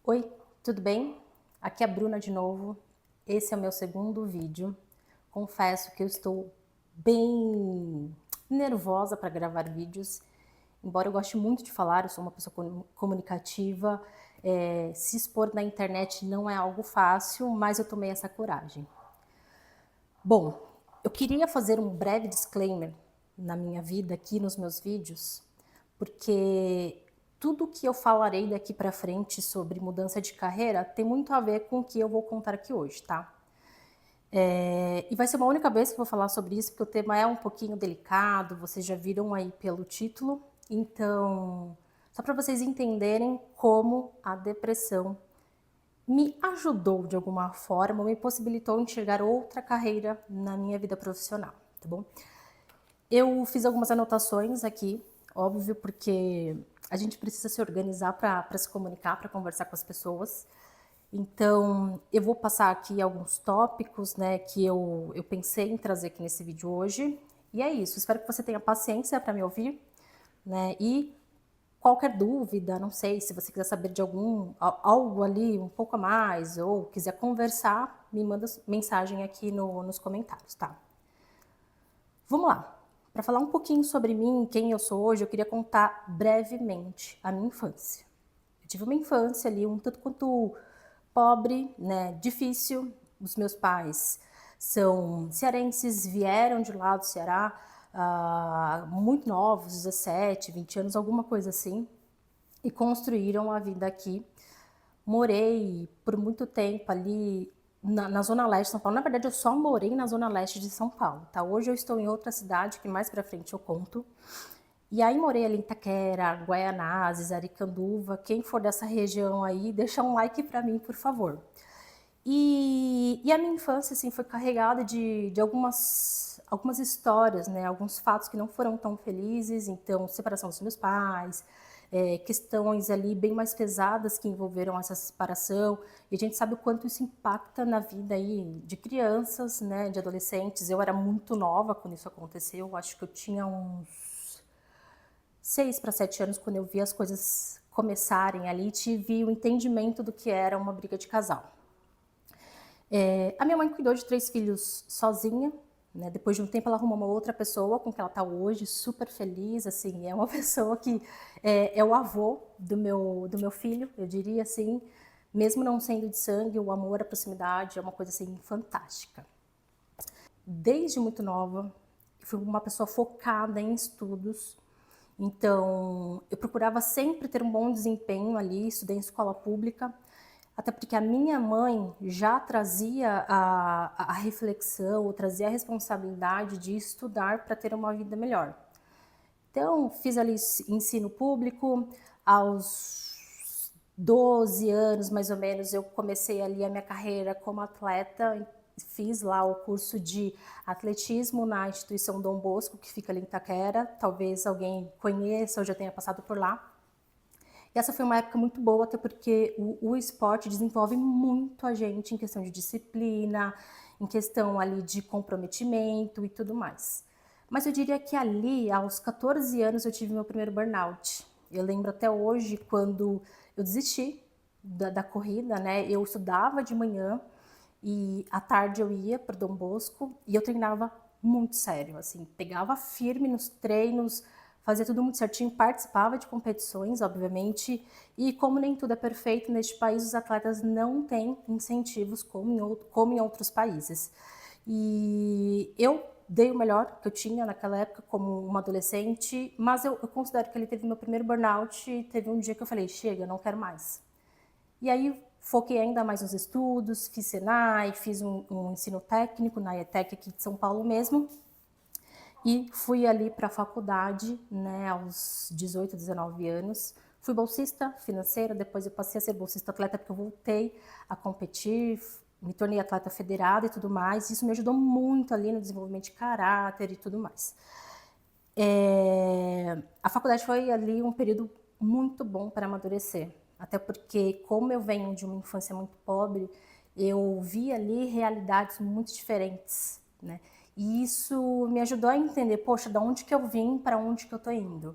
Oi, tudo bem? Aqui é a Bruna de novo. Esse é o meu segundo vídeo. Confesso que eu estou bem nervosa para gravar vídeos. Embora eu goste muito de falar, eu sou uma pessoa comunicativa. Se expor na internet não é algo fácil, mas eu tomei essa coragem. Bom, eu queria fazer um breve disclaimer na minha vida aqui nos meus vídeos, porque tudo que eu falarei daqui para frente sobre mudança de carreira tem muito a ver com o que eu vou contar aqui hoje, tá? E vai ser uma única vez que eu vou falar sobre isso, porque o tema é um pouquinho delicado, vocês já viram aí pelo título. Então, só para vocês entenderem como a depressão me ajudou de alguma forma, me possibilitou enxergar outra carreira na minha vida profissional, tá bom? Eu fiz algumas anotações aqui, óbvio, porque a gente precisa se organizar para se comunicar, para conversar com as pessoas. Então, eu vou passar aqui alguns tópicos, né, que eu pensei em trazer aqui nesse vídeo hoje. E é isso, espero que você tenha paciência para me ouvir, né, e qualquer dúvida, não sei, se você quiser saber de algo ali um pouco a mais, ou quiser conversar, me manda mensagem aqui nos comentários, tá? Vamos lá. Para falar um pouquinho sobre mim, quem eu sou hoje, eu queria contar brevemente a minha infância. Eu tive uma infância ali um tanto quanto pobre, né, difícil. Os meus pais são cearenses, vieram de lá do Ceará, muito novos, 17, 20 anos, alguma coisa assim, e construíram a vida aqui. Morei por muito tempo ali na Zona Leste de São Paulo. Na verdade, eu só morei na Zona Leste de São Paulo, tá? Hoje eu estou em outra cidade, que mais pra frente eu conto. E aí morei ali em Itaquera, Guaianazes, Aricanduva. Quem for dessa região aí, deixa um like pra mim, por favor. E a minha infância, assim, foi carregada de algumas histórias, né? Alguns fatos que não foram tão felizes. Então, separação dos meus pais, questões ali bem mais pesadas que envolveram essa separação. E a gente sabe o quanto isso impacta na vida aí de crianças, né? De adolescentes. Eu era muito nova quando isso aconteceu. Eu acho que eu tinha uns 6 para 7 anos quando eu vi as coisas começarem ali. Tive o entendimento do que era uma briga de casal. A minha mãe cuidou de 3 filhos sozinha, né? Depois de um tempo ela arrumou uma outra pessoa com quem ela está hoje, super feliz, assim, é uma pessoa que é o avô do meu filho, eu diria assim, mesmo não sendo de sangue, o amor, a proximidade é uma coisa assim fantástica. Desde muito nova, fui uma pessoa focada em estudos, então eu procurava sempre ter um bom desempenho ali, estudei em escola pública, até porque a minha mãe já trazia a reflexão, ou trazia a responsabilidade de estudar para ter uma vida melhor. Então, fiz ali ensino público, aos 12 anos, mais ou menos, eu comecei ali a minha carreira como atleta, fiz lá o curso de atletismo na instituição Dom Bosco, que fica ali em Itaquera, talvez alguém conheça ou já tenha passado por lá. E essa foi uma época muito boa, até porque o esporte desenvolve muito a gente em questão de disciplina, em questão ali de comprometimento e tudo mais. Mas eu diria que ali, aos 14 anos, eu tive meu primeiro burnout. Eu lembro até hoje quando eu desisti da corrida, né? Eu estudava de manhã e à tarde eu ia para Dom Bosco e eu treinava muito sério, assim, pegava firme nos treinos, fazia tudo muito certinho, participava de competições, obviamente, e como nem tudo é perfeito neste país, os atletas não têm incentivos como em outros países. E eu dei o melhor que eu tinha naquela época como uma adolescente, mas eu considero que ele teve meu primeiro burnout e teve um dia que eu falei, chega, não quero mais. E aí foquei ainda mais nos estudos, fiz Senai, fiz um ensino técnico na ETEC aqui de São Paulo mesmo, e fui ali para a faculdade, né, aos 18, 19 anos. Fui bolsista financeira, depois eu passei a ser bolsista atleta porque eu voltei a competir, me tornei atleta federada e tudo mais. Isso me ajudou muito ali no desenvolvimento de caráter e tudo mais. A faculdade foi ali um período muito bom para amadurecer, até porque como eu venho de uma infância muito pobre, eu vi ali realidades muito diferentes, né? E isso me ajudou a entender, poxa, de onde que eu vim, para onde que eu tô indo.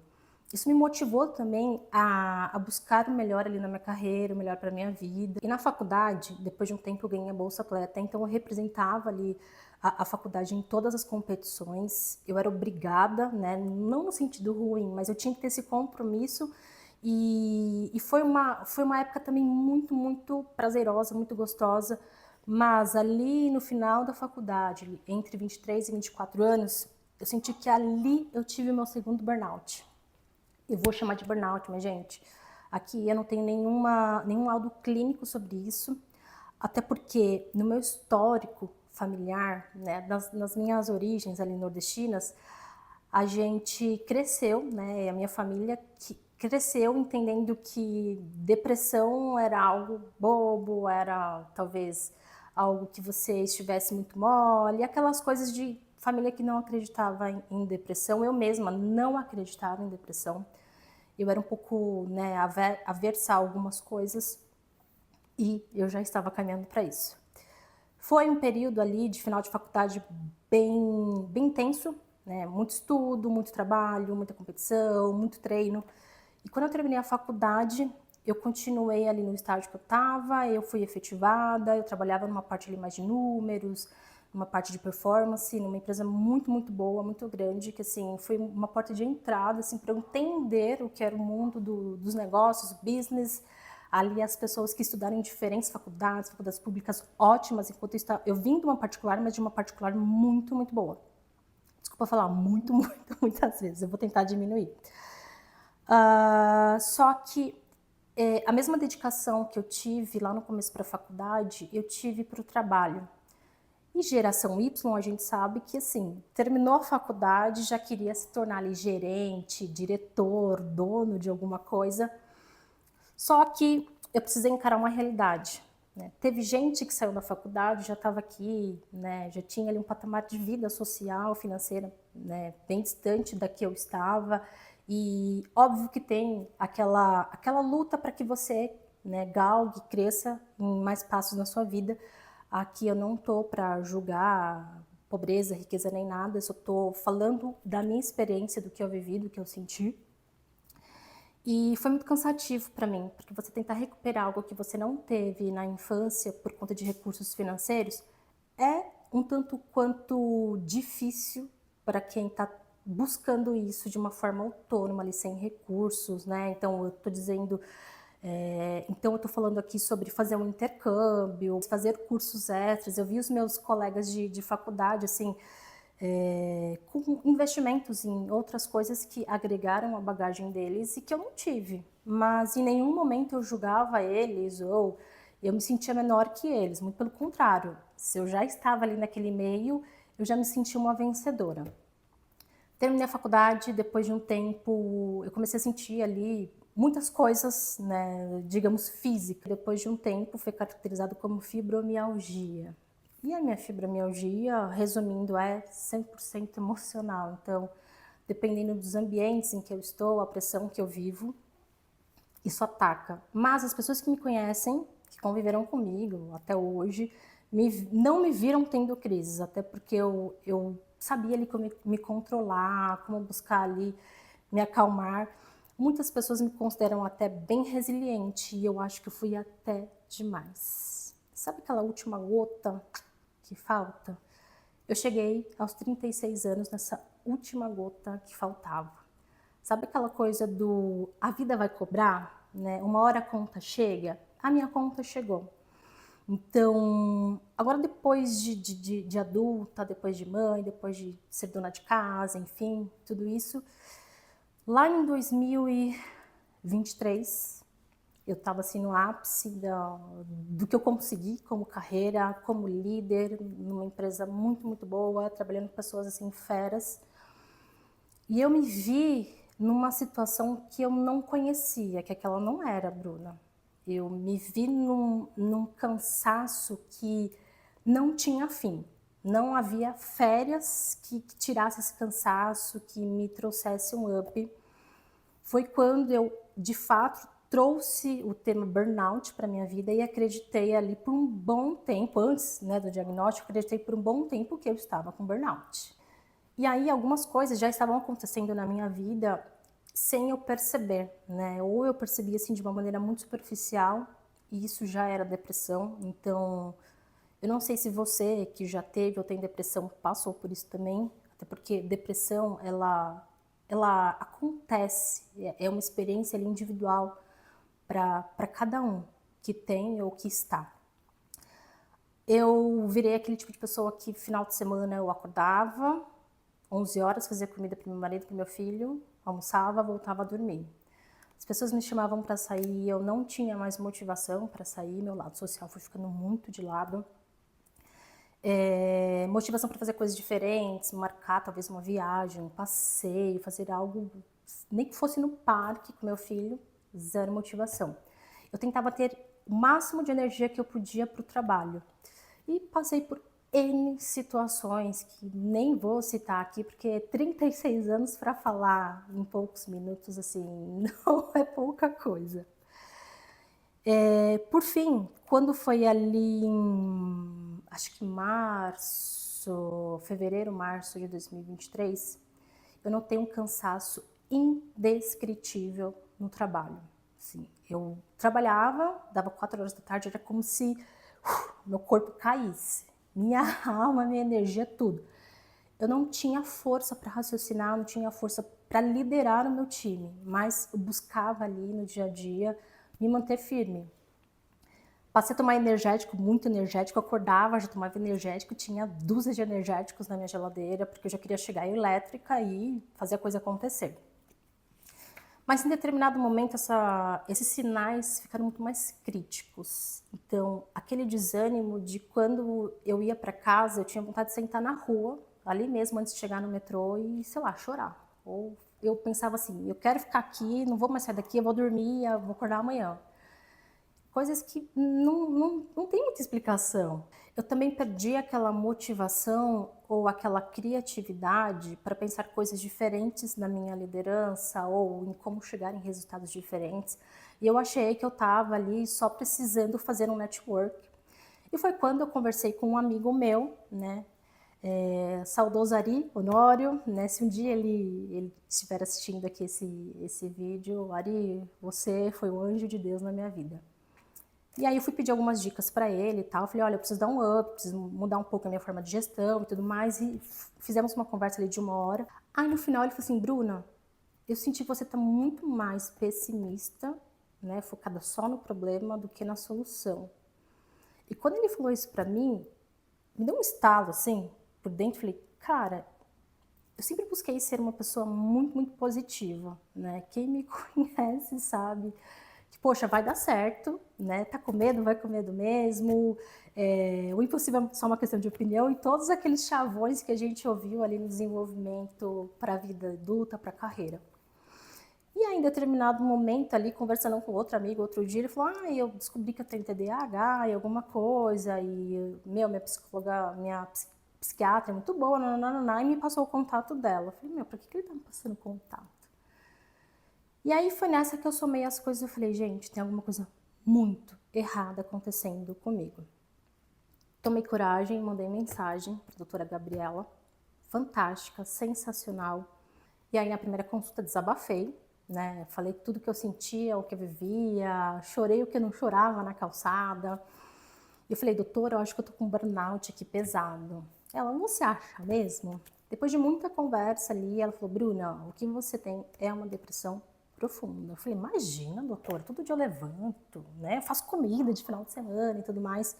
Isso me motivou também a buscar o melhor ali na minha carreira, o melhor para minha vida. E na faculdade, depois de um tempo, eu ganhei a Bolsa Atleta, então eu representava ali a faculdade em todas as competições. Eu era obrigada, né? Não no sentido ruim, mas eu tinha que ter esse compromisso. E foi uma época também muito prazerosa, muito gostosa. Mas ali no final da faculdade, entre 23 e 24 anos, eu senti que ali eu tive o meu segundo burnout. Eu vou chamar de burnout, minha gente. Aqui eu não tenho nenhum laudo clínico sobre isso, até porque no meu histórico familiar, né, nas minhas origens ali nordestinas, a gente cresceu, né, a minha família cresceu entendendo que depressão era algo bobo, era talvez algo que você estivesse muito mole, aquelas coisas de família que não acreditava em depressão. Eu mesma não acreditava em depressão. Eu era um pouco, né, aversa a algumas coisas e eu já estava caminhando para isso. Foi um período ali de final de faculdade bem intenso, né? Muito estudo, muito trabalho, muita competição, muito treino. E quando eu terminei a faculdade, eu continuei ali no estágio que eu estava, eu fui efetivada, eu trabalhava numa parte ali mais de números, numa parte de performance, numa empresa muito boa, muito grande, que assim, foi uma porta de entrada, assim, para eu entender o que era o mundo dos negócios, business, ali as pessoas que estudaram em diferentes faculdades públicas ótimas, enquanto eu vim de uma particular, mas de uma particular muito boa. Desculpa falar muitas vezes, eu vou tentar diminuir. Só que a mesma dedicação que eu tive lá no começo para a faculdade, eu tive para o trabalho. E geração Y, a gente sabe que, assim, terminou a faculdade, já queria se tornar ali gerente, diretor, dono de alguma coisa. Só que eu precisei encarar uma realidade, né? Teve gente que saiu da faculdade, já estava aqui, né? Já tinha ali um patamar de vida social, financeira, né? Bem distante da que eu estava. E óbvio que tem aquela luta para que você, né, galgue, cresça em mais passos na sua vida. Aqui eu não tô para julgar pobreza, riqueza nem nada, eu só tô falando da minha experiência, do que eu vivi, do que eu senti. E foi muito cansativo para mim, porque você tentar recuperar algo que você não teve na infância por conta de recursos financeiros é um tanto quanto difícil para quem está buscando isso de uma forma autônoma, ali, sem recursos, né? Então, eu estou dizendo, então eu estou falando aqui sobre fazer um intercâmbio, fazer cursos extras. Eu vi os meus colegas de faculdade, assim, com investimentos em outras coisas que agregaram a bagagem deles e que eu não tive. Mas em nenhum momento eu julgava eles ou eu me sentia menor que eles. Muito pelo contrário, se eu já estava ali naquele meio, eu já me sentia uma vencedora. Terminei a faculdade, depois de um tempo, eu comecei a sentir ali muitas coisas, né, digamos, físicas. Depois de um tempo, foi caracterizado como fibromialgia. E a minha fibromialgia, resumindo, é 100% emocional. Então, dependendo dos ambientes em que eu estou, a pressão que eu vivo, isso ataca. Mas as pessoas que me conhecem, que conviveram comigo até hoje, não me viram tendo crises, até porque eu sabia ali como me controlar, como buscar ali me acalmar. Muitas pessoas me consideram até bem resiliente e eu acho que eu fui até demais. Sabe aquela última gota que falta? Eu cheguei aos 36 anos nessa última gota que faltava. Sabe aquela coisa do a vida vai cobrar, né? Uma hora a conta chega, a minha conta chegou. Então, agora depois de adulta, depois de mãe, depois de ser dona de casa, enfim, tudo isso, lá em 2023, eu estava assim no ápice do que eu consegui como carreira, como líder, numa empresa muito boa, trabalhando com pessoas assim feras. E eu me vi numa situação que eu não conhecia, que aquela não era, Bruna. Eu me vi num cansaço que não tinha fim. Não havia férias que tirasse esse cansaço, que me trouxesse um up. Foi quando eu, de fato, trouxe o tema burnout para minha vida e acreditei ali por um bom tempo, antes, né, do diagnóstico, acreditei por um bom tempo que eu estava com burnout. E aí algumas coisas já estavam acontecendo na minha vida sem eu perceber, né? Ou eu percebia assim de uma maneira muito superficial e isso já era depressão. Então, eu não sei se você que já teve ou tem depressão passou por isso também, até porque depressão ela acontece, é uma experiência ali, individual para cada um que tem ou que está. Eu virei aquele tipo de pessoa que final de semana eu acordava 11 horas, fazia comida para meu marido, para meu filho, almoçava, voltava a dormir. As pessoas me chamavam para sair, eu não tinha mais motivação para sair, meu lado social foi ficando muito de lado. Motivação para fazer coisas diferentes, marcar talvez uma viagem, um passeio, fazer algo, nem que fosse no parque com meu filho, zero motivação. Eu tentava ter o máximo de energia que eu podia para o trabalho. E passei por N situações que nem vou citar aqui, porque 36 anos para falar em poucos minutos, assim, não é pouca coisa. Por fim, quando foi ali em, acho que fevereiro, março de 2023, eu notei um cansaço indescritível no trabalho. Assim, eu trabalhava, dava 4 horas da tarde, era como se meu corpo caísse, minha alma, minha energia, tudo. Eu não tinha força para raciocinar, não tinha força para liderar o meu time, mas eu buscava ali no dia a dia me manter firme. Passei a tomar energético, muito energético, eu acordava, já tomava energético, tinha dúzias de energéticos na minha geladeira, porque eu já queria chegar elétrica e fazer a coisa acontecer. Mas em determinado momento esses sinais ficaram muito mais críticos. Então, aquele desânimo de quando eu ia para casa, eu tinha vontade de sentar na rua, ali mesmo antes de chegar no metrô e, sei lá, chorar. Ou eu pensava assim, eu quero ficar aqui, não vou mais sair daqui, eu vou dormir, eu vou acordar amanhã. Coisas que não tem muita explicação. Eu também perdi aquela motivação ou aquela criatividade para pensar coisas diferentes na minha liderança ou em como chegar em resultados diferentes. E eu achei que eu estava ali só precisando fazer um network. E foi quando eu conversei com um amigo meu, né? Saudoso Ari Honório, né? Se um dia ele estiver assistindo aqui esse vídeo, Ari, você foi o anjo de Deus na minha vida. E aí eu fui pedir algumas dicas para ele e tal. Eu falei, olha, eu preciso dar um up, preciso mudar um pouco a minha forma de gestão e tudo mais. E fizemos uma conversa ali de 1 hora. Aí no final ele falou assim, Bruna, eu senti que você tá muito mais pessimista, né, focada só no problema do que na solução. E quando ele falou isso para mim, me deu um estalo assim, por dentro. Falei, cara, eu sempre busquei ser uma pessoa muito, muito positiva, né? Quem me conhece sabe que, poxa, vai dar certo, né? Tá com medo, vai com medo mesmo. O impossível é só uma questão de opinião e todos aqueles chavões que a gente ouviu ali no desenvolvimento para a vida adulta, para a carreira. E aí, em determinado momento ali, conversando com outro amigo, outro dia, ele falou, eu descobri que eu tenho TDAH e alguma coisa, e, minha psicóloga, minha psiquiatra é muito boa, e me passou o contato dela. Eu falei, por que ele tá me passando contato? E aí foi nessa que eu somei as coisas, eu falei, gente, tem alguma coisa muito errada acontecendo comigo. Tomei coragem, mandei mensagem para a doutora Gabriela, fantástica, sensacional. E aí na primeira consulta desabafei, né? Falei tudo que eu sentia, o que eu vivia, chorei o que eu não chorava na calçada. E eu falei, doutora, eu acho que eu tô com um burnout aqui pesado. Ela, você acha mesmo? Depois de muita conversa ali, ela falou, Bruna, o que você tem é uma depressão profunda. Eu falei, imagina, doutora, todo dia eu levanto, né? Eu faço comida de final de semana e tudo mais.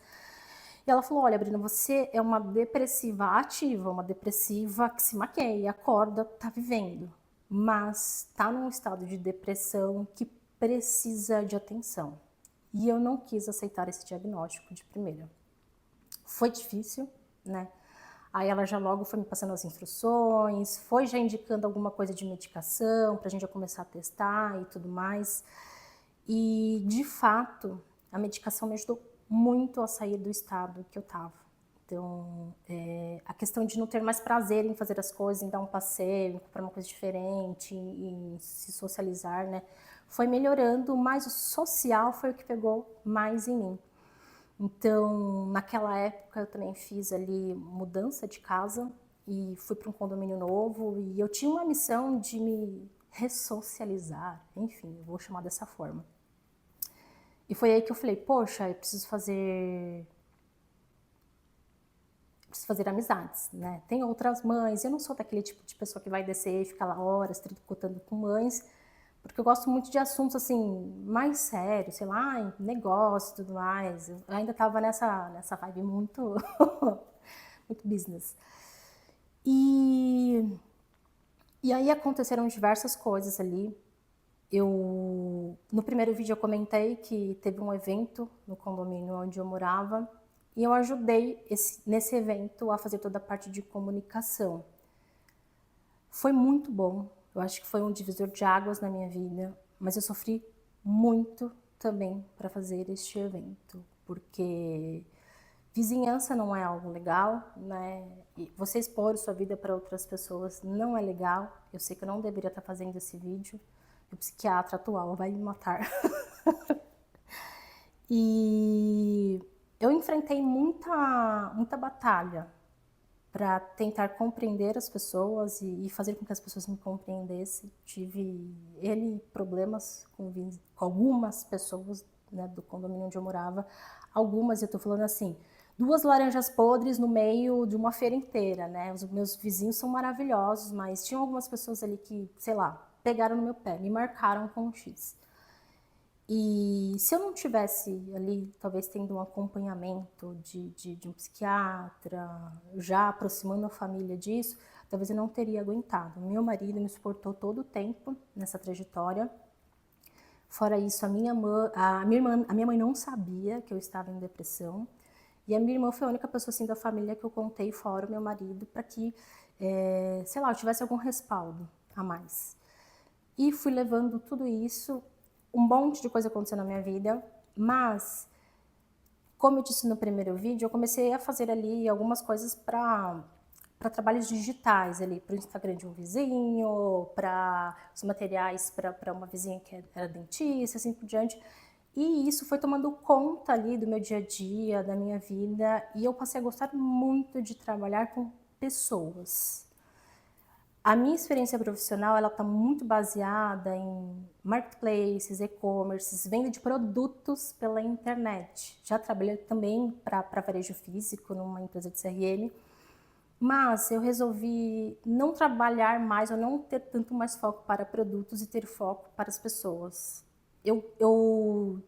E ela falou, olha, Bruna, você é uma depressiva ativa, uma depressiva que se maqueia, acorda, tá vivendo, mas tá num estado de depressão que precisa de atenção. E eu não quis aceitar esse diagnóstico de primeira. Foi difícil, né? Aí ela já logo foi me passando as instruções, foi já indicando alguma coisa de medicação pra gente já começar a testar e tudo mais. E, de fato, a medicação me ajudou muito a sair do estado que eu estava. Então, a questão de não ter mais prazer em fazer as coisas, em dar um passeio, em comprar uma coisa diferente, em se socializar, né? Foi melhorando, mas o social foi o que pegou mais em mim. Então, naquela época, eu também fiz ali mudança de casa e fui para um condomínio novo. E eu tinha uma missão de me ressocializar, enfim, eu vou chamar dessa forma. E foi aí que eu falei, poxa, eu preciso fazer amizades, né? Tem outras mães, eu não sou daquele tipo de pessoa que vai descer e ficar lá horas tricotando com mães, porque eu gosto muito de assuntos assim, mais sérios, sei lá, negócio e tudo mais. Eu ainda tava nessa vibe muito, muito business. E aí aconteceram diversas coisas ali. No primeiro vídeo eu comentei que teve um evento no condomínio onde eu morava e eu ajudei nesse evento a fazer toda a parte de comunicação. Foi muito bom, eu acho que foi um divisor de águas na minha vida, mas eu sofri muito também para fazer este evento, porque vizinhança não é algo legal, né? E você expor sua vida para outras pessoas não é legal. Eu sei que eu não deveria estar fazendo esse vídeo. O psiquiatra atual vai me matar. E eu enfrentei muita batalha para tentar compreender as pessoas e fazer com que as pessoas me compreendessem. Tive problemas com algumas pessoas, né, do condomínio onde eu morava. Algumas, eu tô falando assim, 2 laranjas podres no meio de uma feira inteira, né? Os meus vizinhos são maravilhosos, mas tinham algumas pessoas ali que, sei lá, pegaram no meu pé, me marcaram com um X. E se eu não tivesse ali, talvez tendo um acompanhamento de um psiquiatra, já aproximando a família disso, talvez eu não teria aguentado. Meu marido me suportou todo o tempo nessa trajetória. Fora isso, a minha mãe não sabia que eu estava em depressão. E a minha irmã foi a única pessoa assim da família que eu contei, fora o meu marido, para que, sei lá, eu tivesse algum respaldo a mais. E fui levando tudo isso, um monte de coisa aconteceu na minha vida, mas, como eu disse no primeiro vídeo, eu comecei a fazer ali algumas coisas para trabalhos digitais, ali para o Instagram de um vizinho, para os materiais para uma vizinha que era dentista, assim por diante. E isso foi tomando conta ali do meu dia a dia, da minha vida, e eu passei a gostar muito de trabalhar com pessoas. A minha experiência profissional, ela está muito baseada em marketplaces, e-commerces, venda de produtos pela internet. Já trabalhei também para varejo físico numa empresa de CRM, mas eu resolvi não trabalhar mais, ou não ter tanto mais foco para produtos e ter foco para as pessoas. Eu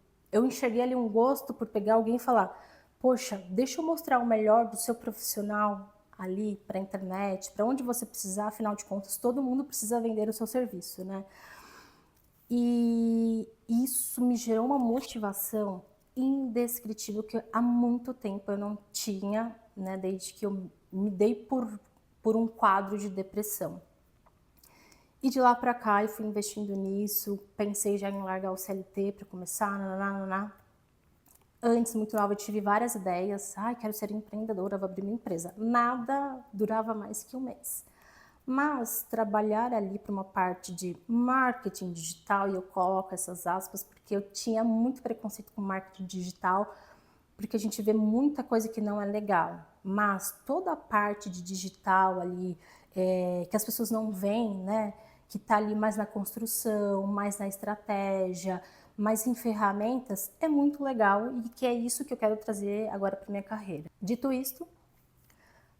enxerguei ali um gosto por pegar alguém e falar, poxa, deixa eu mostrar o melhor do seu profissional ali para a internet, para onde você precisar, afinal de contas, todo mundo precisa vender o seu serviço, né? E isso me gerou uma motivação indescritível que há muito tempo eu não tinha, né? Desde que eu me dei por um quadro de depressão. E de lá para cá eu fui investindo nisso, pensei já em largar o CLT para começar, nananá. Antes, muito nova, eu tive várias ideias. Ai, quero ser empreendedora, vou abrir uma empresa. Nada durava mais que um mês. Mas trabalhar ali para uma parte de marketing digital, e eu coloco essas aspas porque eu tinha muito preconceito com marketing digital, porque a gente vê muita coisa que não é legal. Mas toda a parte de digital ali, que as pessoas não veem, né? Que está ali mais na construção, mais na estratégia, mais em ferramentas, é muito legal e que é isso que eu quero trazer agora para minha carreira. Dito isto,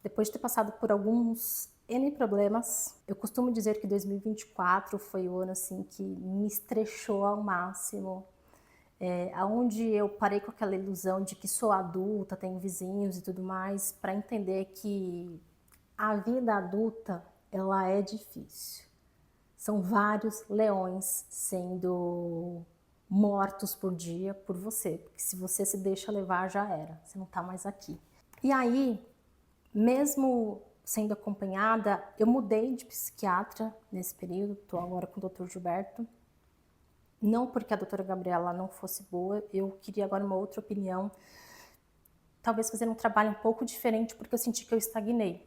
depois de ter passado por alguns N problemas, eu costumo dizer que 2024 foi o ano assim que me estressou ao máximo, aonde eu parei com aquela ilusão de que sou adulta, tenho vizinhos e tudo mais, para entender que a vida adulta, ela é difícil. São vários leões sendo mortos por dia por você, porque se você se deixa levar, já era, você não tá mais aqui. E aí, mesmo sendo acompanhada, eu mudei de psiquiatra nesse período, tô agora com o Dr. Gilberto, não porque a doutora Gabriela não fosse boa, eu queria agora uma outra opinião, talvez fazer um trabalho um pouco diferente, porque eu senti que eu estagnei.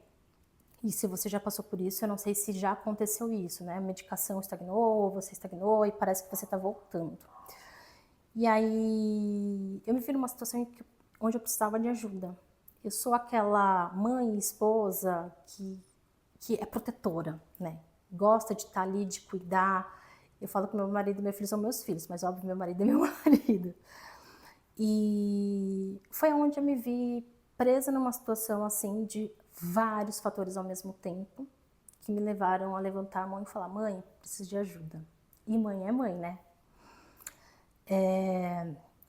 E se você já passou por isso, eu não sei se já aconteceu isso, né? A medicação estagnou, você estagnou e parece que você está voltando. E aí eu me vi numa situação onde eu precisava de ajuda. Eu sou aquela mãe e esposa que é protetora, né? gosta de estar ali, de cuidar. Eu falo que meu marido e meu filho são meus filhos, mas óbvio, meu marido é meu marido. E foi onde eu me vi presa numa situação assim de vários fatores ao mesmo tempo, que me levaram a levantar a mão e falar: mãe, preciso de ajuda. E mãe é mãe, né?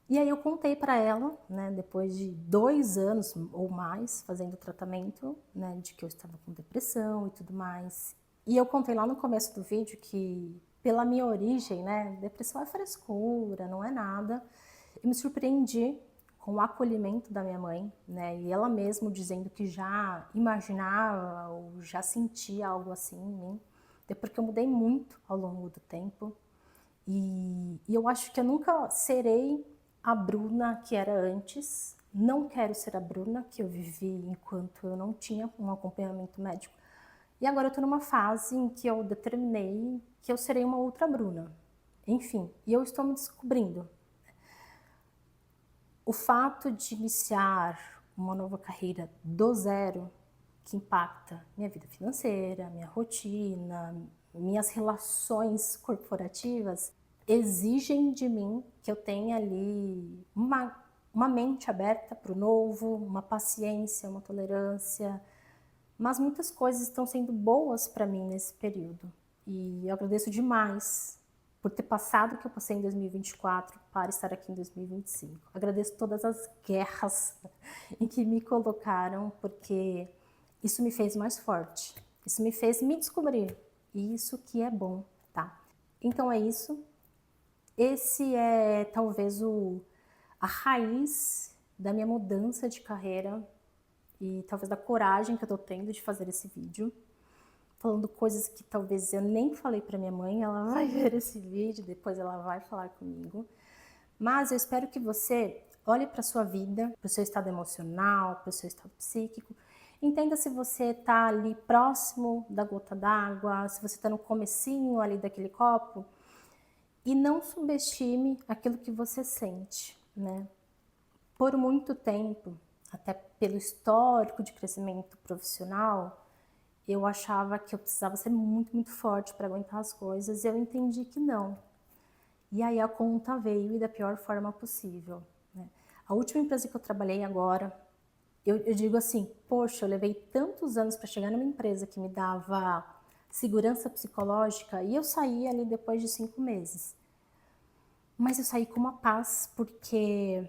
E aí eu contei para ela, né, depois de 2 anos ou mais fazendo tratamento, né, de que eu estava com depressão e tudo mais. E eu contei lá no começo do vídeo que, pela minha origem, né, depressão é frescura, não é nada. Eu me surpreendi com o acolhimento da minha mãe, né, e ela mesma dizendo que já imaginava ou já sentia algo assim em mim, até porque eu mudei muito ao longo do tempo. E eu acho que eu nunca serei a Bruna que era antes. Não quero ser a Bruna que eu vivi enquanto eu não tinha um acompanhamento médico. E agora eu estou numa fase em que eu determinei que eu serei uma outra Bruna. Enfim, e eu estou me descobrindo. O fato de iniciar uma nova carreira do zero, que impacta minha vida financeira, minha rotina, minhas relações corporativas, exigem de mim que eu tenha ali uma mente aberta para o novo, uma paciência, uma tolerância, mas muitas coisas estão sendo boas para mim nesse período. E eu agradeço demais por ter passado o que eu passei em 2024 para estar aqui em 2025. Agradeço todas as guerras em que me colocaram, porque isso me fez mais forte. Isso me fez me descobrir. E isso que é bom, tá? Então é isso. Esse é talvez a raiz da minha mudança de carreira e talvez da coragem que eu tô tendo de fazer esse vídeo, falando coisas que talvez eu nem falei para minha mãe. Ela vai ver esse vídeo, depois ela vai falar comigo. Mas eu espero que você olhe para sua vida, para o seu estado emocional, para o seu estado psíquico. Entenda se você está ali próximo da gota d'água, se você está no comecinho ali daquele copo. E não subestime aquilo que você sente, né? Por muito tempo, até pelo histórico de crescimento profissional, eu achava que eu precisava ser muito, muito forte para aguentar as coisas, e eu entendi que não. E aí a conta veio, e da pior forma possível, né? A última empresa que eu trabalhei agora, eu digo assim, poxa, eu levei tantos anos para chegar numa empresa que me dava segurança psicológica, e eu saí ali depois de 5 meses. Mas eu saí com uma paz, porque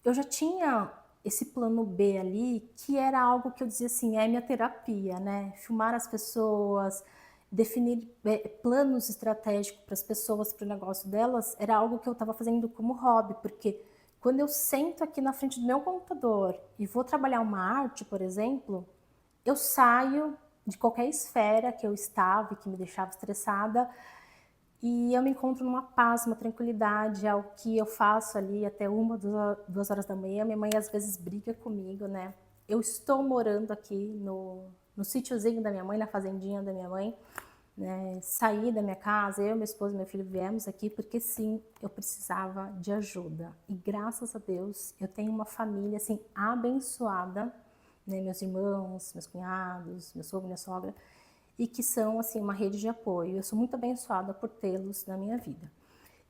eu já tinha esse plano B ali, que era algo que eu dizia assim, é minha terapia, né? Filmar as pessoas, definir planos estratégicos para as pessoas, para o negócio delas, era algo que eu estava fazendo como hobby, porque quando eu sento aqui na frente do meu computador e vou trabalhar uma arte, por exemplo, eu saio de qualquer esfera que eu estava e que me deixava estressada, e eu me encontro numa paz, uma tranquilidade, é o que eu faço ali até 1, 2 horas da manhã. Minha mãe às vezes briga comigo, né? Eu estou morando aqui no sítiozinho da minha mãe, na fazendinha da minha mãe, né? Saí da minha casa, eu, meu esposo e meu filho viemos aqui porque sim, eu precisava de ajuda. E graças a Deus, eu tenho uma família assim abençoada, né? Meus irmãos, meus cunhados, meu sogro, minha sogra, e que são assim uma rede de apoio. Eu sou muito abençoada por tê-los na minha vida.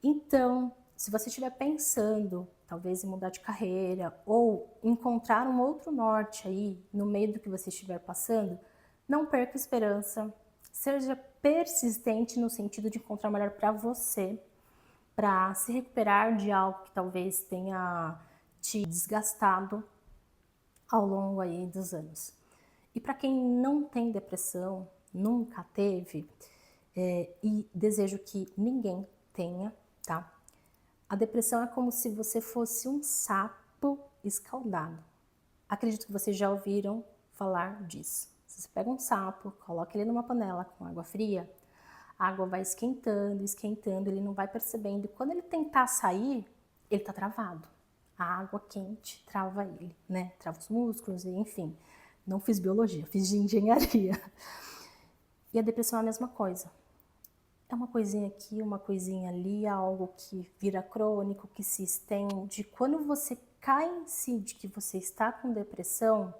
Então, se você estiver pensando talvez em mudar de carreira ou encontrar um outro norte aí no meio do que você estiver passando, não perca a esperança. Seja persistente no sentido de encontrar o melhor para você, para se recuperar de algo que talvez tenha te desgastado ao longo aí dos anos. E para quem não tem depressão, nunca teve, e desejo que ninguém tenha, tá? A depressão é como se você fosse um sapo escaldado. Acredito que vocês já ouviram falar disso. Você pega um sapo, coloca ele numa panela com água fria, a água vai esquentando, esquentando, ele não vai percebendo. Quando ele tentar sair, ele tá travado. A água quente trava ele, né? Trava os músculos, enfim. Não fiz biologia, fiz de engenharia. E a depressão é a mesma coisa. É uma coisinha aqui, uma coisinha ali, algo que vira crônico, que se estende. Quando você cai em si de que você está com depressão,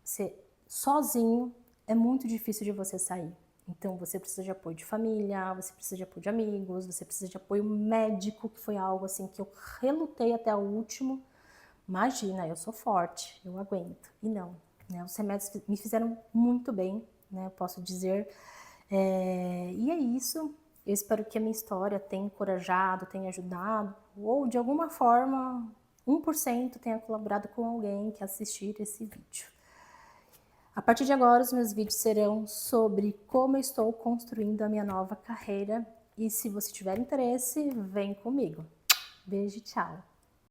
você sozinho é muito difícil de você sair. Então você precisa de apoio de família, você precisa de apoio de amigos, você precisa de apoio médico, que foi algo assim que eu relutei até o último. Imagina, eu sou forte, eu aguento. E não, né? Os remédios me fizeram muito bem, né? Eu posso dizer. E é isso. Eu espero que a minha história tenha encorajado, tenha ajudado, ou de alguma forma 1% tenha colaborado com alguém que assistir esse vídeo. A partir de agora, os meus vídeos serão sobre como eu estou construindo a minha nova carreira. E se você tiver interesse, vem comigo. Beijo e tchau!